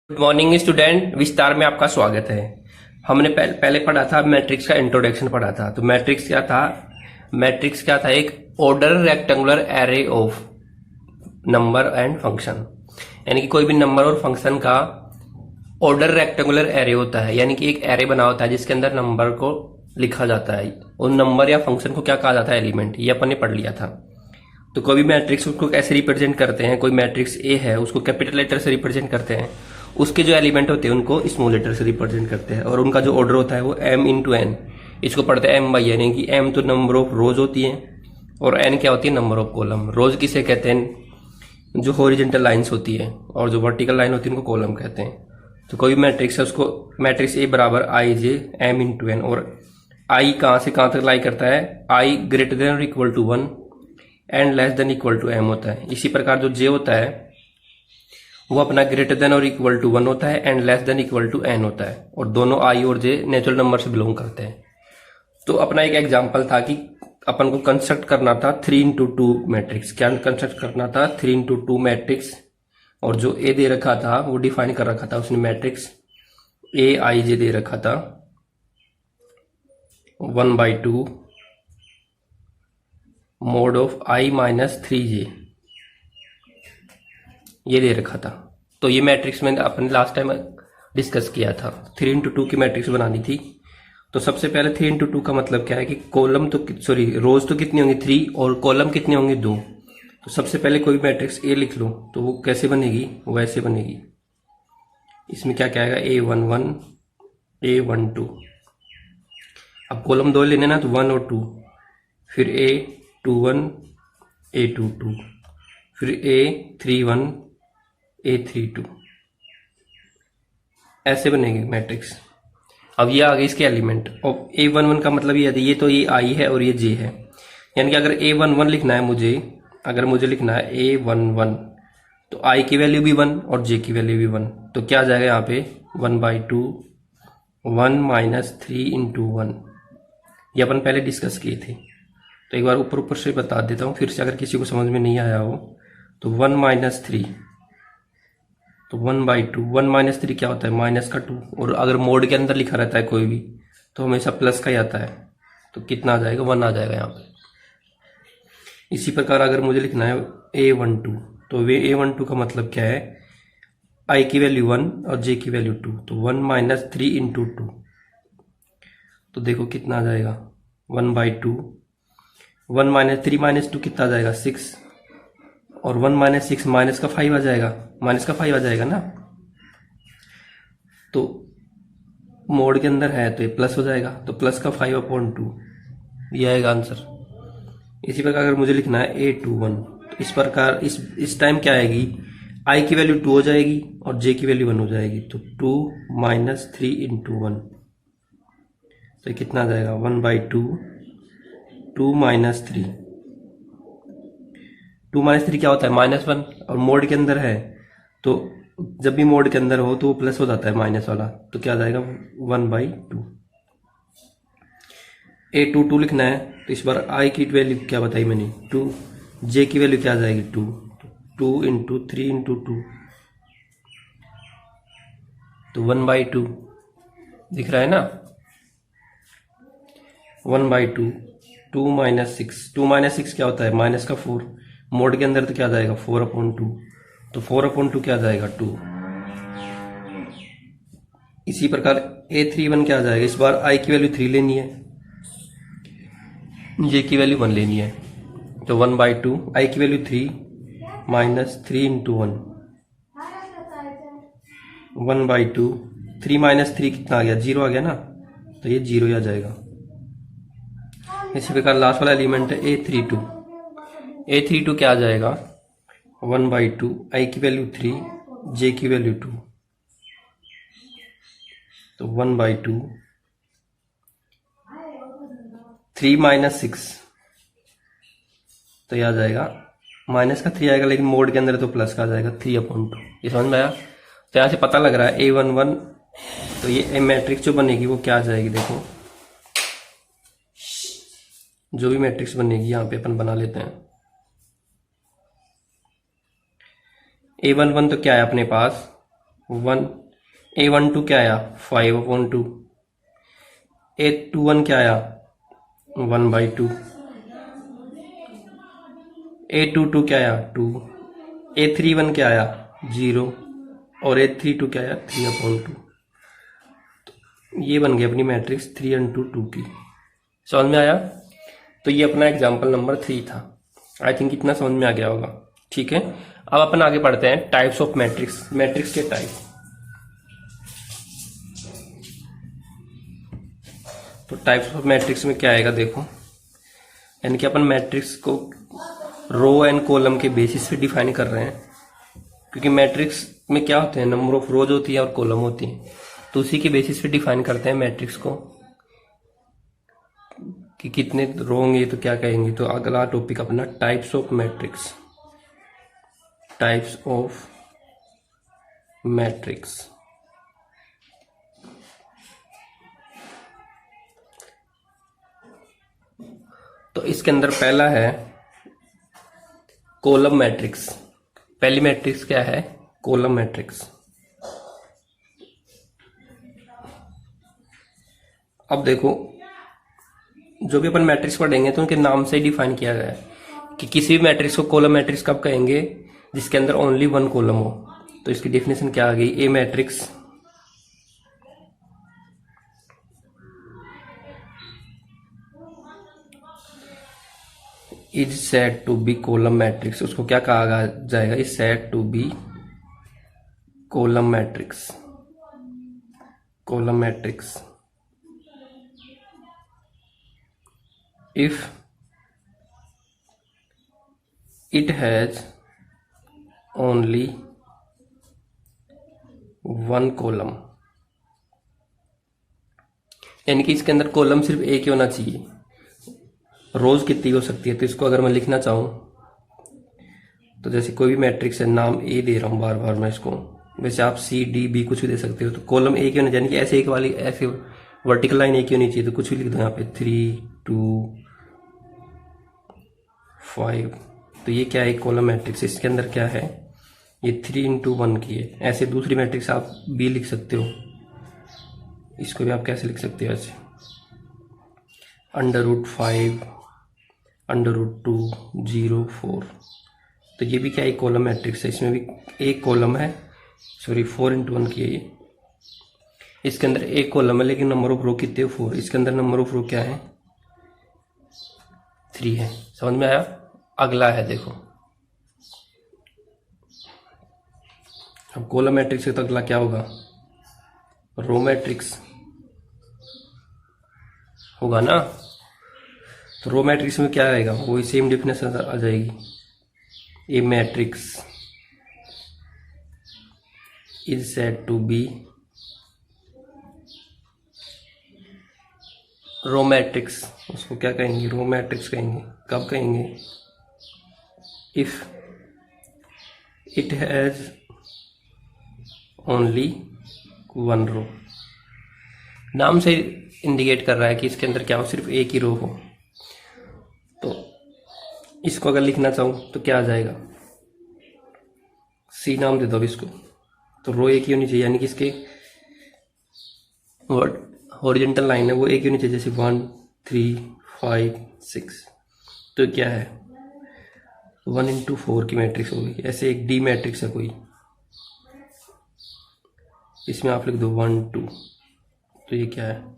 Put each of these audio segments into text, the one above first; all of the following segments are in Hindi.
गुड मॉर्निंग स्टूडेंट, विस्तार में आपका स्वागत है। हमने पहले पढ़ा था मैट्रिक्स का इंट्रोडक्शन पढ़ा था। तो मैट्रिक्स क्या था? मैट्रिक्स क्या था? एक order rectangular array of number and function, यानी कि कोई भी नंबर और फंक्शन का ऑर्डर रेक्टेंगुलर एरे होता है, यानी कि एक एरे बना होता है जिसके अंदर नंबर को लिखा जाता है। उन नंबर या फंक्शन को क्या कहा जाता है? एलिमेंट। ये अपन ने पढ़ लिया था। तो कोई भी मैट्रिक्स उसको कैसे रिप्रेजेंट करते हैं? कोई मैट्रिक्स ए है उसको कैपिटल लेटर से रिप्रेजेंट करते हैं, उसके जो एलिमेंट होते हैं उनको स्मॉल लेटर से रिप्रेजेंट करते हैं, और उनका जो ऑर्डर होता है वो m इंटू एन। इसको पढ़ते हैं एम बाई एन, यानी कि m तो नंबर ऑफ रोज होती है और n क्या होती है? Number of column. रोज किसे कहते हैं? जो हॉरिजेंटल लाइंस होती है, और जो वर्टिकल लाइन होती है उनको कॉलम कहते हैं। तो कोई मैट्रिक्स है उसको मैट्रिक्स ए बराबर I J M into N, और आई कहाँ से कहाँ तक लाई करता है? आई ग्रेटर देन और equal to 1 and less than equal to M होता है। इसी प्रकार जो जे होता है वो अपना ग्रेटर देन और इक्वल टू 1 होता है and less than equal to N होता है, और दोनों आई और जे नेचुरल नंबर से बिलोंग करते हैं। तो अपना एक एग्जांपल था कि अपन को कंस्ट्रक्ट करना था 3x2 मैट्रिक्स। क्या कंस्ट्रक्ट करना था? 3x2 मैट्रिक्स, और जो ए दे रखा था वो डिफाइन कर रखा था उसने, मैट्रिक्स ए आई जे दे रखा था 1/2 mode of I minus 3j, ये दे रखा था। तो ये मैट्रिक्स मैंने अपने लास्ट टाइम डिस्कस किया था। 3x2 की मैट्रिक्स बनानी थी। तो सबसे पहले 3x2 का मतलब क्या है कि कॉलम तो रोज तो कितनी होंगी? 3, और कॉलम कितने होंगे? 2। तो सबसे पहले कोई मैट्रिक्स ए लिख लो तो वो कैसे बनेगी? वैसे बनेगी। इसमें क्या क्या आएगा? A11 A12। अब कॉलम 2 लेने ना, तो 1 और 2, फिर A21 A22, फिर A31 A32, ऐसे बनेगी मैट्रिक्स। अब ये आ गए इसके एलिमेंट। और A11 का मतलब ये तो ये आई है और ये जे है, यानी कि अगर A11 लिखना है मुझे, अगर मुझे लिखना है A11, तो आई की वैल्यू भी 1 और जे की वैल्यू भी 1। तो क्या आ जाएगा यहाँ पे? 1/2 1 माइनस 3 इंटू 1। ये अपन पहले डिस्कस किए थे। तो एक बार ऊपर ऊपर से बता देता हूँ फिर से, अगर किसी को समझ में नहीं आया हो तो 1 माइनस 3, तो 1/2। 1 माइनस 3 क्या होता है? माइनस का 2, और अगर मोड के अंदर लिखा रहता है कोई भी तो हमेशा प्लस का ही आता है। तो कितना आ जाएगा? 1 आ जाएगा यहाँ पे। इसी प्रकार अगर मुझे लिखना है A12, तो वे A12 का मतलब क्या है? आई की वैल्यू 1 और जे की वैल्यू 2, तो 1 माइनस 3 इंटू 2। तो देखो कितना आ जाएगा? 1/2। 1 माइनस 3 माइनस 2 कितना आ जाएगा? 6, और 1 माइनस 6 माइनस का 5 आ जाएगा, माइनस का 5 आ जाएगा ना। तो मोड के अंदर है तो ये प्लस हो जाएगा, तो प्लस का 5/2, ये आएगा आंसर। इसी प्रकार अगर मुझे लिखना है A21, तो इस प्रकार इस टाइम क्या आएगी? आई की वैल्यू 2 हो जाएगी और जे की वैल्यू 1 हो जाएगी, तो 2 माइनस 3 इंटू 1, तो कितना आ जाएगा? 1/2 2 माइनस 3। 2 माइनस 3 क्या होता है? -1, और मोड के अंदर है तो जब भी मोड के अंदर हो तो वो प्लस हो जाता है माइनस वाला, तो क्या आ जाएगा? 1/2। A22 लिखना है तो इस बार आई की वैल्यू क्या बताई मैंने? 2। जे की वैल्यू क्या आ जाएगी? 2। 2 इंटू 3 इंटू 2, तो 1/2 दिख रहा है ना? 1/2 2 माइनस 6। 2 माइनस 6 क्या होता है? माइनस का 4। मोड के अंदर तो क्या आ जाएगा? 4/2, तो 4/2 क्या आ जाएगा? 2। इसी प्रकार A31 क्या आ जाएगा? इस बार आई की वैल्यू 3 लेनी है, जे की वैल्यू 1 लेनी है, तो 1/2 आई की वैल्यू 3 माइनस 3 इंटू 1, 1/2 3 माइनस 3 कितना आ गया? 0 आ गया ना, तो ये 0 ही आ जाएगा। इसी प्रकार लास्ट वाला एलिमेंट है A32। A32 क्या आ जाएगा? 1/2 आई की वैल्यू 3 जे की वैल्यू 2, तो 1/2 3 माइनस 6, तो यह आ जाएगा माइनस का 3 आएगा, लेकिन मोड के अंदर तो प्लस का आ जाएगा 3/2। ये समझ में आया? तो यहाँ से पता लग रहा है A11, तो ये मैट्रिक्स जो बनेगी वो क्या आ जाएगी? देखो जो भी मैट्रिक्स बनेगी यहाँ पे अपन बना लेते हैं। A11 तो क्या है अपने पास? 1, A12 क्या आया 5/2, A21 क्या आया 1/2, A22 क्या आया 2, A31 क्या आया 0 और A32 क्या आया 3/2। ये बन गई अपनी मैट्रिक्स 3/2 की। समझ में आया? तो ये अपना एग्जाम्पल नंबर 3 था। आई थिंक इतना समझ में आ गया होगा। ठीक है, अब अपन आगे पढ़ते हैं टाइप्स ऑफ मैट्रिक्स, मैट्रिक्स के टाइप। तो टाइप्स ऑफ मैट्रिक्स में क्या आएगा देखो, यानी कि अपन मैट्रिक्स को रो एंड कॉलम के बेसिस पे डिफाइन कर रहे हैं, क्योंकि मैट्रिक्स में क्या होते हैं, नंबर ऑफ रोज होती है और कॉलम होती है, तो उसी के बेसिस पे डिफाइन करते हैं मैट्रिक्स को कि कितने रो होंगे तो क्या कहेंगे। तो अगला टॉपिक अपना types of matrix, types of matrix. तो इसके अंदर पहला है कॉलम मैट्रिक्स। पहली मैट्रिक्स क्या है, कॉलम मैट्रिक्स। अब देखो, जो भी अपन मैट्रिक्स पढ़ेंगे तो उनके नाम से ही डिफाइन किया गया है कि किसी भी मैट्रिक्स को कॉलम मैट्रिक्स कब कहेंगे, जिसके अंदर ओनली वन कॉलम हो। तो इसकी डेफिनेशन क्या आ गई, a matrix is said to be column matrix. उसको क्या कहा जाएगा, is said to be column matrix, column matrix if it has only one column, यानी कि इसके अंदर कॉलम सिर्फ एक ही होना चाहिए। रोज कितनी हो सकती है, तो इसको अगर मैं लिखना चाहूं तो जैसे कोई भी मैट्रिक्स है, नाम ए दे रहा हूं बार बार मैं इसको, वैसे आप सी डी बी कुछ भी दे सकते हो। तो कॉलम एक ही होना, यानी कि ऐसे एक वाली ऐसे वर्टिकल लाइन एक ही होनी चाहिए। तो कुछ भी लिख दो यहाँ पे 3, 2, 5। तो ये क्या है, कॉलम मैट्रिक्स। इसके अंदर क्या है, ये 3/1 की है। ऐसे दूसरी मैट्रिक्स आप भी लिख सकते हो, इसको भी आप कैसे लिख सकते हो, ऐसे √5, √2, 0, 4। तो ये भी क्या है, कॉलम मैट्रिक्स है। इसमें भी एक कॉलम है, सॉरी 4/1 की है ये। इसके अंदर एक कॉलम है लेकिन नंबर ऑफ रो कितने, 4। इसके अंदर नंबर ऑफ रो क्या है, 3 है। समझ में आया? अगला है देखो, अब कॉलम मैट्रिक्स से तो अगला क्या होगा, रो मैट्रिक्स होगा ना। तो रो मैट्रिक्स में क्या आएगा, वही सेम डेफिनेशन आ जाएगी, a matrix is said to be row matrix. उसको क्या कहेंगे, रो मैट्रिक्स कहेंगे। कब कहेंगे, if it has only one row. नाम से इंडिकेट कर रहा है कि इसके अंदर क्या हो, सिर्फ एक ही रो हो। तो इसको अगर लिखना चाहूं तो क्या आ जाएगा, सी नाम दे दो इसको। तो रो एक ही होनी चाहिए, यानी कि इसके हॉरिजॉन्टल लाइन है वो एक ही होनी चाहिए, जैसे 1, 3, 5, 6। तो क्या है, 1/4 की मैट्रिक्स होगी। ऐसे एक डी मैट्रिक्स है कोई, इसमें आप लिख दो 1, 2। तो ये क्या है,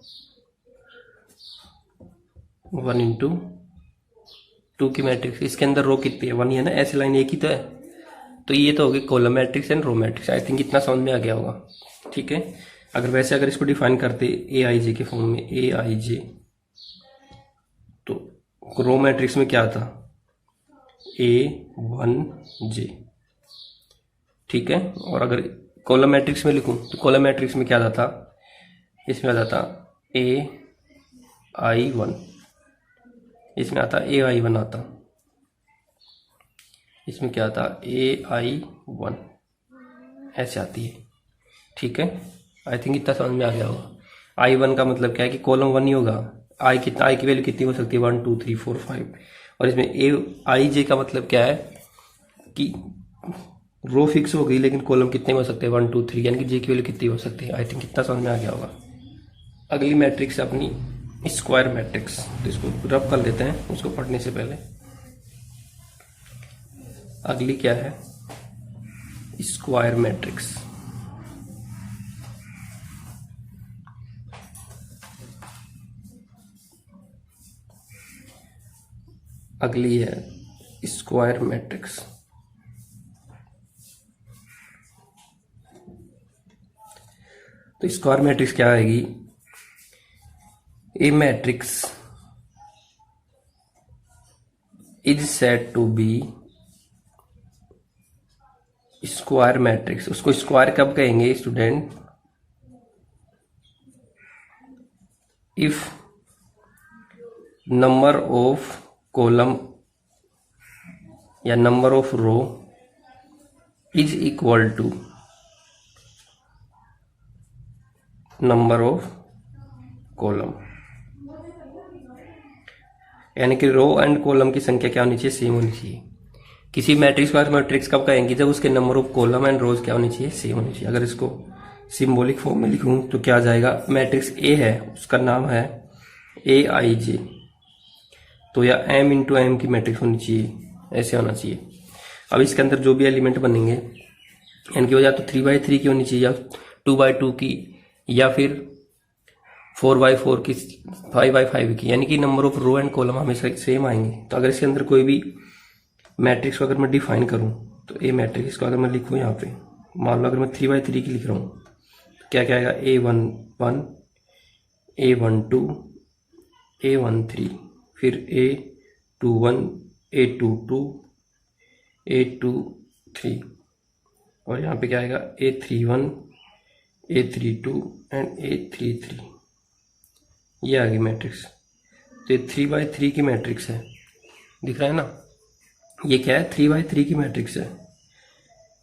1/2 की मैट्रिक्स। इसके अंदर रो कितनी है, 1 ही है ना, ऐसी लाइन एक ही तो है। तो ये तो होगी column matrix and row matrix. I think इतना समझ में आ गया होगा। ठीक है, अगर इसको डिफाइन करते AIJ के फॉर्म में, AIJ, तो रो मैट्रिक्स में क्या था, A1J। ठीक है, और अगर कॉलम मैट्रिक्स में लिखूं तो कॉलम मैट्रिक्स में क्या आता, इसमें आ जाता AI1, इसमें आता AI1 आता, इसमें क्या आता AI1, ऐसे आती है। ठीक है, आई थिंक इतना समझ में आ गया होगा। I1 का मतलब क्या है कि कॉलम 1 ही होगा। आई की वैल्यू कितनी हो सकती है, 1, 2, 3, 4, 5। और इसमें AIJ का मतलब क्या है कि रो फिक्स हो गई, लेकिन कॉलम कितने हो सकते हैं 1 2 3, यानी कि जे की वैल्यू कितनी हो सकती है। आई थिंक कितना समझ में आ गया होगा। अगली मैट्रिक्स है अपनी स्क्वायर मैट्रिक्स, तो इसको रब कर लेते हैं उसको पढ़ने से पहले। अगली क्या है, स्क्वायर मैट्रिक्स। अगली है स्क्वायर मैट्रिक्स। तो स्क्वायर मैट्रिक्स क्या आएगी, a matrix is said to be square matrix. उसको स्क्वायर कब कहेंगे student, if number of column या number of row is equal to number of column, यानी कि रो एंड कॉलम की संख्या क्या होनी चाहिए, सेम होनी चाहिए। किसी मैट्रिक्स को मैट्रिक्स कब कहेंगे, जब उसके नंबर ऑफ कॉलम एंड रोज क्या होनी चाहिए, सेम होनी चाहिए। अगर इसको सिंबॉलिक फॉर्म में लिखूं तो क्या आ जाएगा, मैट्रिक्स ए है उसका नाम है ए आई जे, तो या एम इंटू एम की मैट्रिक्स होनी चाहिए, ऐसे होना चाहिए। अब इसके अंदर जो भी एलिमेंट बनेंगे, यानी कि वो या तो 3x3 की होनी चाहिए, या 2x2 की, या फिर 4x4 की, 5x5 की, यानी कि number of row and column हमेशा सेम आएंगे। तो अगर इसके अंदर कोई भी मैट्रिक्स को अगर मैं डिफाइन करूं, तो ए मैट्रिक्स को अगर मैं लिखूं यहाँ पे, मान लो अगर मैं 3x3 की लिख रहा हूं, तो क्या क्या आएगा, A11, A12, A13, फिर A21, A22, A23, और यहाँ पे क्या आएगा A31, A32 एंड A33। ये आ गई मैट्रिक्स। तो ये 3x3 की मैट्रिक्स है, दिख रहा है ना, ये क्या है 3x3 की मैट्रिक्स है,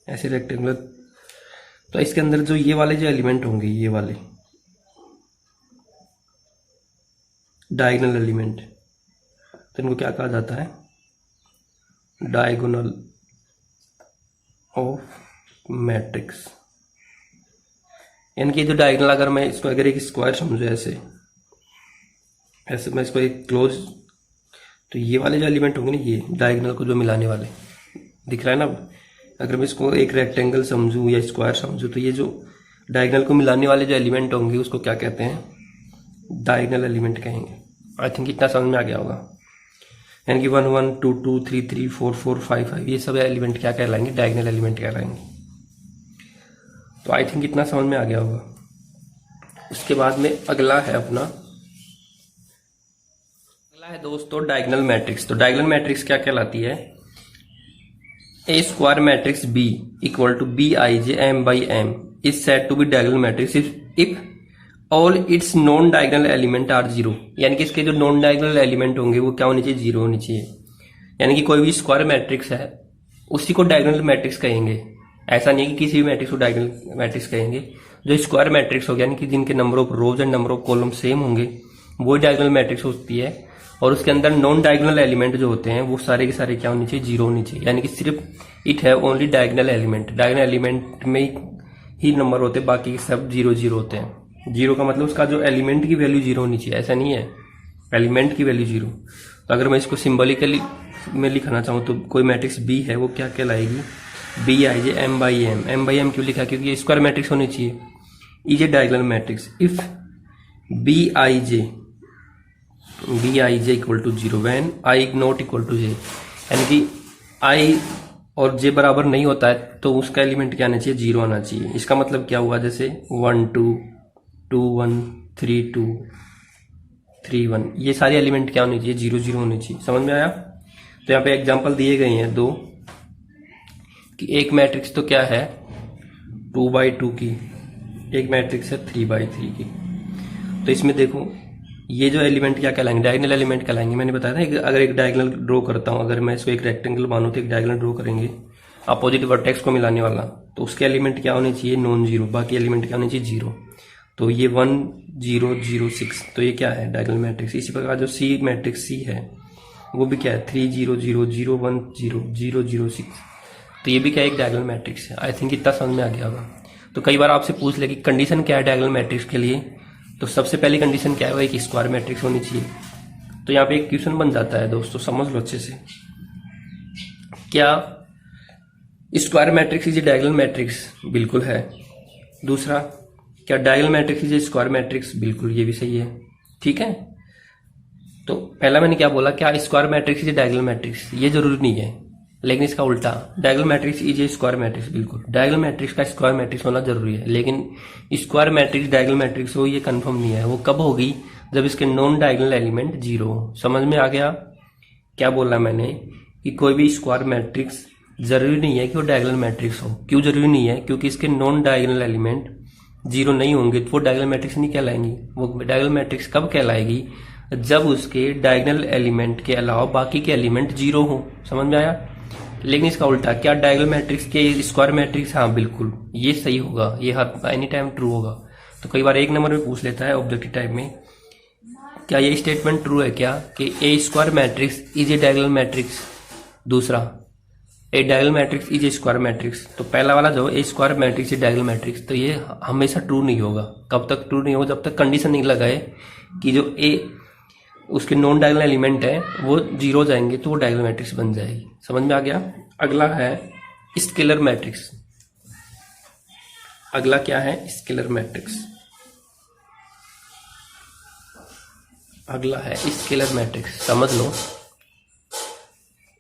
ऐसे रेक्टेंगुलर। तो इसके अंदर जो ये वाले जो एलिमेंट होंगे, ये वाले डायगोनल एलिमेंट, तो इनको क्या कहा जाता है, डायगोनल ऑफ मैट्रिक्स। यानी कि जो डायगोनल, अगर मैं इसको अगर एक स्क्वायर समझू, ऐसे ऐसे मैं इसको एक क्लोज, तो ये वाले जो एलिमेंट होंगे ना, ये डायगोनल को जो मिलाने वाले, दिख रहा है ना। अगर मैं इसको एक रेक्टेंगल समझूं या स्क्वायर समझूं, तो ये जो डायगोनल को मिलाने वाले जो एलिमेंट होंगे उसको क्या कहते हैं, डायगोनल एलिमेंट कहेंगे। आई थिंक इतना समझ में आ गया होगा। यानी कि 1 1 2 2 3 3 4 4 5 5 ये सब एलिमेंट क्या कहलाएंगे, डायगोनल एलिमेंट कहलाएंगे। तो आई थिंक इतना समझ में आ गया होगा। उसके बाद में अगला है अपना, अगला है दोस्तों डायगोनल मैट्रिक्स। तो डायगोनल मैट्रिक्स क्या कहलाती है, a square matrix B equal to B I J M by M is said to be diagonal matrix if all its non diagonal element are zero. यानी कि इसके जो नॉन डायगोनल एलिमेंट होंगे वो क्या होने चाहिए, जीरो होनी चाहिए। यानी कि कोई भी स्क्वायर मैट्रिक्स है उसी को डायगोनल मैट्रिक्स कहेंगे। ऐसा नहीं है कि किसी भी मैट्रिक्स को डायगोनल मैट्रिक्स कहेंगे। जो स्क्वायर मैट्रिक्स हो गया, यानी कि जिनके number of rose and number of column same होंगे, वो डायगोनल मैट्रिक्स होती है। और उसके अंदर नॉन डायगोनल एलिमेंट जो होते हैं वो सारे के सारे क्या होने चाहिए, जीरो होनी चाहिए। यानी कि सिर्फ it have only diagonal element, diagonal element में ही नंबर होते हैं, बाकी सब जीरो जीरो होते हैं। जीरो का मतलब उसका जो एलिमेंट की वैल्यू जीरो होनी चाहिए, ऐसा नहीं है एलिमेंट की वैल्यू जीरो। तो अगर मैं इसको सिंबॉलिकली में लिखना चाहूँ तो कोई मैट्रिक्स बी है वो क्या कहलाएगी, B I J M by M. M by M क्यों लिखा, क्योंकि ये स्क्वायर मैट्रिक्स होनी चाहिए। Is a diagonal matrix if B I J equal to zero when I not equal to J. यानी कि आई और जे बराबर नहीं होता है तो उसका एलिमेंट क्या आना चाहिए, जीरो आना चाहिए। इसका मतलब क्या हुआ, जैसे 1 2 2 1 3 2 3 1, ये सारे एलिमेंट क्या होने चाहिए, जीरो जीरो होने चाहिए। समझ में आया। तो यहाँ पे एग्जांपल दिए गए हैं दो, कि एक मैट्रिक्स तो क्या है 2x2 की, एक मैट्रिक्स है 3x3 की। तो इसमें देखो ये जो एलिमेंट क्या कहलाएंगे, डायगोनल एलिमेंट कहलाएंगे। मैंने बताया था अगर एक डायगोनल ड्रॉ करता हूं, अगर मैं इसको एक रेक्टेंगल मानूं तो एक डायगोनल ड्रॉ करेंगे अपोजिट वर्टेक्स को मिलाने वाला, तो उसके एलिमेंट क्या होने चाहिए, नॉन जीरो, बाकी एलिमेंट क्या होने चाहिए, जीरो। तो ये 1 0 0 6, तो ये क्या है, डायगोनल मैट्रिक्स। इसी प्रकार जो सी मैट्रिक्स सी है वो भी क्या है 3 0 0 0 1 0 0 0 6। तो ये भी क्या एक डायगोनल मैट्रिक्स है। आई थिंक इतना समझ में आ गया होगा। तो कई बार आपसे पूछ ले कि कंडीशन क्या है डायगोनल मैट्रिक्स के लिए, तो सबसे पहली कंडीशन क्या है, वो एक स्क्वायर मैट्रिक्स होनी चाहिए। तो यहाँ पे एक क्वेश्चन बन जाता है दोस्तों, समझ लो अच्छे से। क्या square matrix is a diagonal matrix? बिल्कुल है। दूसरा, क्या diagonal matrix is a square matrix? बिल्कुल, ये भी सही है। ठीक है, तो पहला मैंने क्या बोला, क्या square matrix is a diagonal matrix? ये जरूरी नहीं है, लेकिन इसका उल्टा, diagonal matrix is a square matrix. बिल्कुल, डायगोनल मैट्रिक्स का स्क्वायर मैट्रिक्स होना जरूरी है, लेकिन स्क्वायर मैट्रिक्स डायगोनल मैट्रिक्स हो ये कंफर्म नहीं है। वो कब होगी? जब इसके नॉन डायगोनल एलिमेंट जीरो हो। समझ में आ गया क्या बोला मैंने? कि कोई भी स्क्वायर मैट्रिक्स जरूरी नहीं है कि वो डायगोनल मैट्रिक्स हो। क्यों जरूरी नहीं है? क्योंकि इसके नॉन डायगोनल एलिमेंट जीरो नहीं होंगे तो वो डायगोनल मैट्रिक्स नहीं कहलाएंगी। वो डायगोनल मैट्रिक्स कब कहलाएगी? जब उसके डायगोनल एलिमेंट के अलावा बाकी के एलिमेंट जीरो हो। समझ में आया? लेकिन इसका उल्टा, क्या डायगोनल मैट्रिक्स के स्क्वायर मैट्रिक्स? हाँ बिल्कुल, ये सही होगा, ये हर एनी टाइम ट्रू होगा। तो कई बार एक नंबर में पूछ लेता है ऑब्जेक्टिव टाइप में, क्या ये स्टेटमेंट ट्रू है क्या कि a square matrix is a diagonal matrix? दूसरा, a diagonal matrix is a square matrix. तो पहला वाला जो a square matrix is diagonal matrix, तो ये हमेशा ट्रू नहीं होगा। कब तक ट्रू नहीं होगा? जब तक कंडीशन नहीं लगाए कि जो ए उसके नॉन डायगोनल एलिमेंट है वो जीरो जाएंगे तो वो डायगोनल मैट्रिक्स बन जाएगी। समझ में आ गया? अगला है स्केलर मैट्रिक्स। अगला क्या है? Scalar matrix. अगला है स्केलर मैट्रिक्स। समझ लो,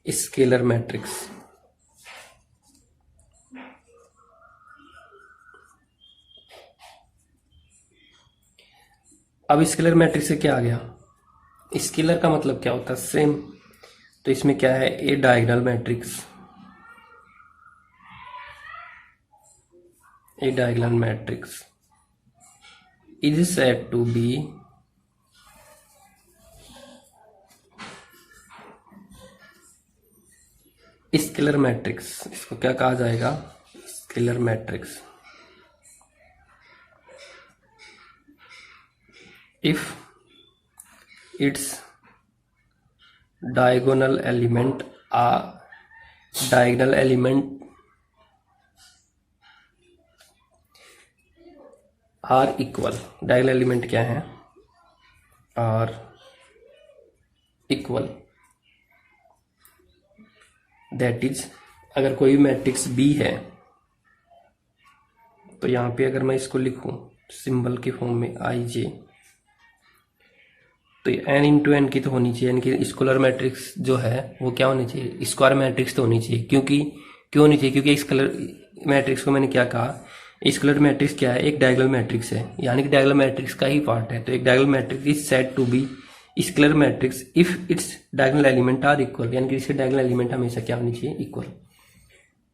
स्केलर मैट्रिक्स। अब स्केलर मैट्रिक्स से क्या आ गया? स्केलर का मतलब क्या होता है? सेम। तो इसमें क्या है? A diagonal matrix. A diagonal matrix is said to be scalar matrix. इसको क्या कहा जाएगा? Scalar matrix. if its diagonal element are equal। Diagonal element क्या है? Are equal. दैट इज, अगर कोई मैट्रिक्स बी है तो यहां पे अगर मैं इसको लिखूं सिंबल के फॉर्म में आई जे, तो एन इंटू एन की तो होनी चाहिए, यानी कि स्केलर मैट्रिक्स जो है वो क्या होनी चाहिए? स्क्वायर मैट्रिक्स तो होनी चाहिए। क्यों होनी चाहिए? क्योंकि स्केलर मैट्रिक्स को मैंने क्या कहा, स्केलर मैट्रिक्स क्या है? एक डायगोनल मैट्रिक्स है, यानी कि डायगोनल मैट्रिक्स का ही पार्ट है। तो एक diagonal matrix is said to be scalar matrix if its diagonal element are equal, यानी कि इसके डायगोनल एलिमेंट हमेशा क्या होनी चाहिए? इक्वल।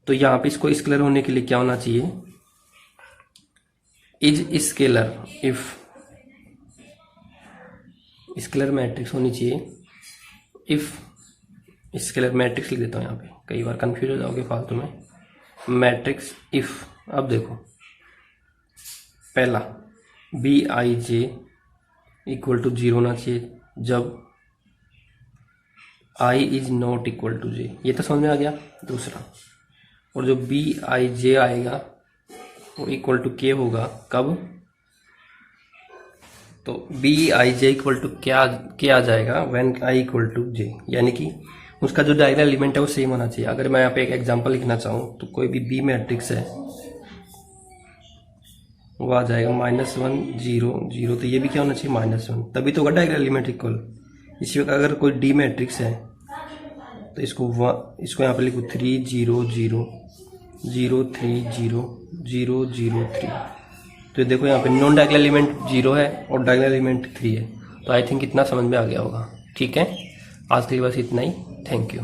तो यहाँ पे इसको स्केलर होने के लिए क्या होना चाहिए? Is scalar if, scalar matrix होनी चाहिए इफ, स्केलर मैट्रिक्स लिख देता हूं यहाँ पे, कई बार कंफ्यूज हो जाओगे फालतू में। मैट्रिक्स इफ, अब देखो पहला B I J equal to zero होना चाहिए जब I is not equal to J. ये तो समझ में आ गया। दूसरा, और जो बी आई जे आएगा वो इक्वल टू के होगा कब? तो B I J equal to क्या आ जाएगा? When I equal to J, यानी कि उसका जो डायगोनल एलिमेंट है वो सेम होना चाहिए। अगर मैं यहाँ पे एक एग्जांपल लिखना चाहूँ तो कोई भी बी मैट्रिक्स है वो आ जाएगा -1 0 0, तो ये भी क्या होना चाहिए? -1, तभी तो होगा डायगोनल एलिमेंट इक्वल। इसी वक्त अगर कोई डी मैट्रिक्स है तो इसको यहाँ पे लिखो 3 0 0 0 3 0 0 0 3। तो देखो यहाँ पे नॉन डायगोनल एलिमेंट 0 है और डायगोनल एलिमेंट 3 है। तो आई थिंक इतना समझ में आ गया होगा। ठीक है, आज के लिए बस इतना ही। Thank you.